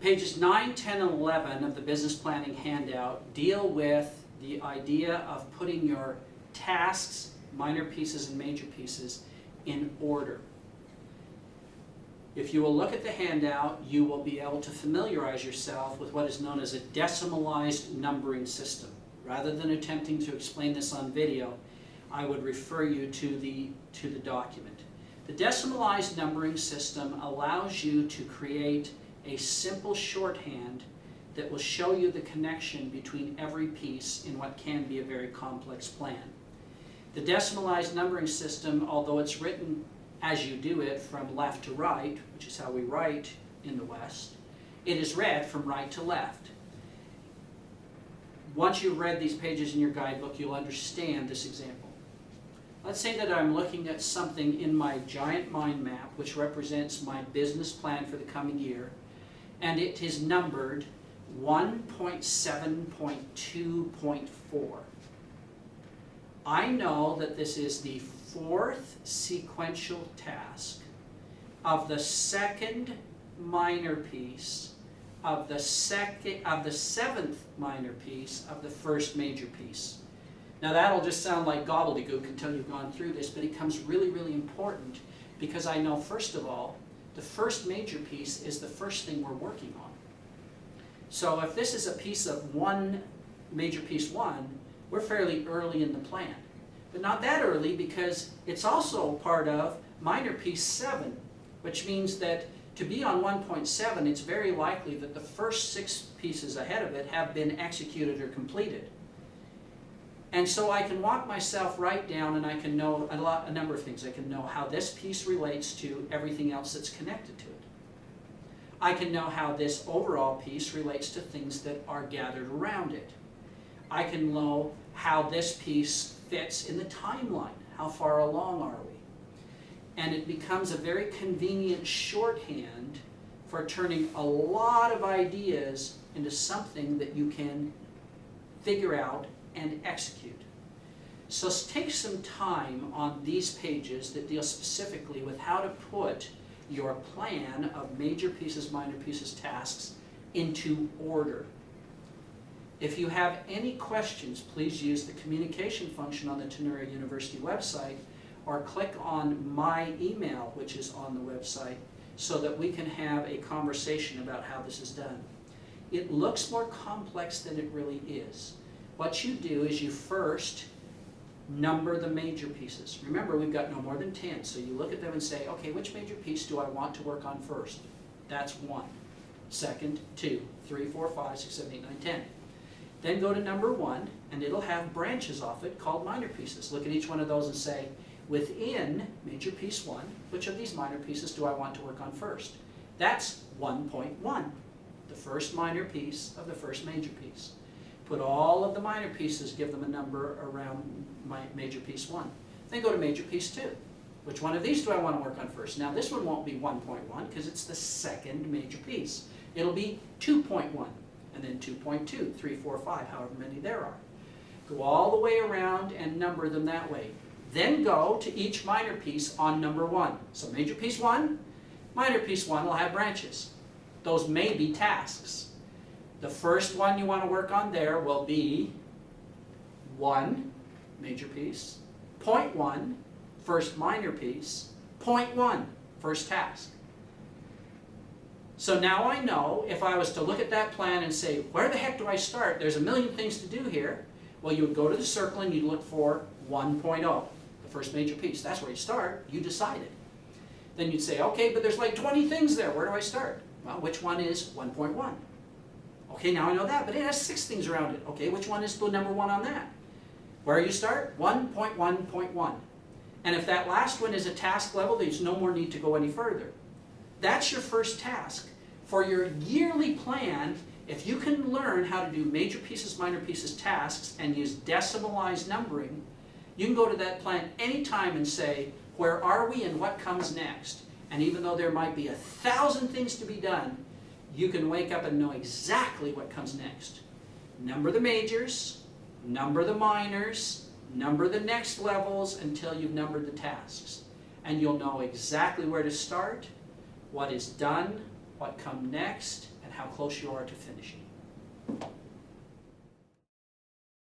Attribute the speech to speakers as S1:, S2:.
S1: Pages 9, 10, and 11 of the business planning handout deal with the idea of putting your tasks, minor pieces and major pieces, in order. If you will look at the handout, you will be able to familiarize yourself with what is known as a decimalized numbering system. Rather than attempting to explain this on video, I would refer you to the document. The decimalized numbering system allows you to create a simple shorthand that will show you the connection between every piece in what can be a very complex plan. The decimalized numbering system, although it's written as you do it from left to right, which is how we write in the West, it is read from right to left. Once you've read these pages in your guidebook, you'll understand this example. Let's say that I'm looking at something in my giant mind map, which represents my business plan for the coming year, and it is numbered 1.7.2.4. I know that this is the fourth sequential task of the second minor piece of the seventh minor piece of the first major piece. Now that'll just sound like gobbledygook until you've gone through this, but it becomes really, really important because I know, first of all, the first major piece is the first thing we're working on. So if this is a piece of major piece 1, we're fairly early in the plan. But not that early because it's also part of minor piece 7, which means that to be on 1.7, it's very likely that the first 6 pieces ahead of it have been executed or completed. And so I can walk myself right down and I can know a number of things. I can know how this piece relates to everything else that's connected to it. I can know how this overall piece relates to things that are gathered around it. I can know how this piece fits in the timeline. How far along are we? And it becomes a very convenient shorthand for turning a lot of ideas into something that you can figure out and execute. So take some time on these pages that deal specifically with how to put your plan of major pieces, minor pieces, tasks into order. If you have any questions, please use the communication function on the Ternura University website or click on my email, which is on the website, so that we can have a conversation about how this is done. It looks more complex than it really is. What you do is you first number the major pieces. Remember, we've got no more than 10, so you look at them and say, okay, which major piece do I want to work on first? That's 1. Second, 2, 3, 4, 5, 6, 7, 8, 9, 10. Then go to number 1, and it'll have branches off it called minor pieces. Look at each one of those and say, within major piece 1, which of these minor pieces do I want to work on first? That's 1.1, the first minor piece of the first major piece. Put all of the minor pieces, give them a number around major piece 1. Then go to major piece 2. Which one of these do I want to work on first? Now this one won't be 1.1 because it's the second major piece. It'll be 2.1, and then 2.2, 3, 4, 5, however many there are. Go all the way around and number them that way. Then go to each minor piece on number 1. So major piece 1, minor piece 1 will have branches. Those may be tasks. The first one you want to work on there will be 1, major piece, 0.1, first minor piece, 0.1, first task. So now I know if I was to look at that plan and say, where the heck do I start? There's a million things to do here. Well, you would go to the circle and you'd look for 1.0, the first major piece. That's where you start. You decided. Then you'd say, okay, but there's like 20 things there. Where do I start? Well, which one is 1.1? Okay, now I know that, but it has 6 things around it. Okay, which one is the number 1 on that? Where you start? 1.1.1. And if that last one is a task level, there's no more need to go any further. That's your first task. For your yearly plan, if you can learn how to do major pieces, minor pieces, tasks, and use decimalized numbering, you can go to that plan anytime and say, where are we and what comes next? And even though there might be 1,000 things to be done, you can wake up and know exactly what comes next. Number the majors, number the minors, number the next levels until you've numbered the tasks. And you'll know exactly where to start, what is done, what comes next, and how how close you are to finishing.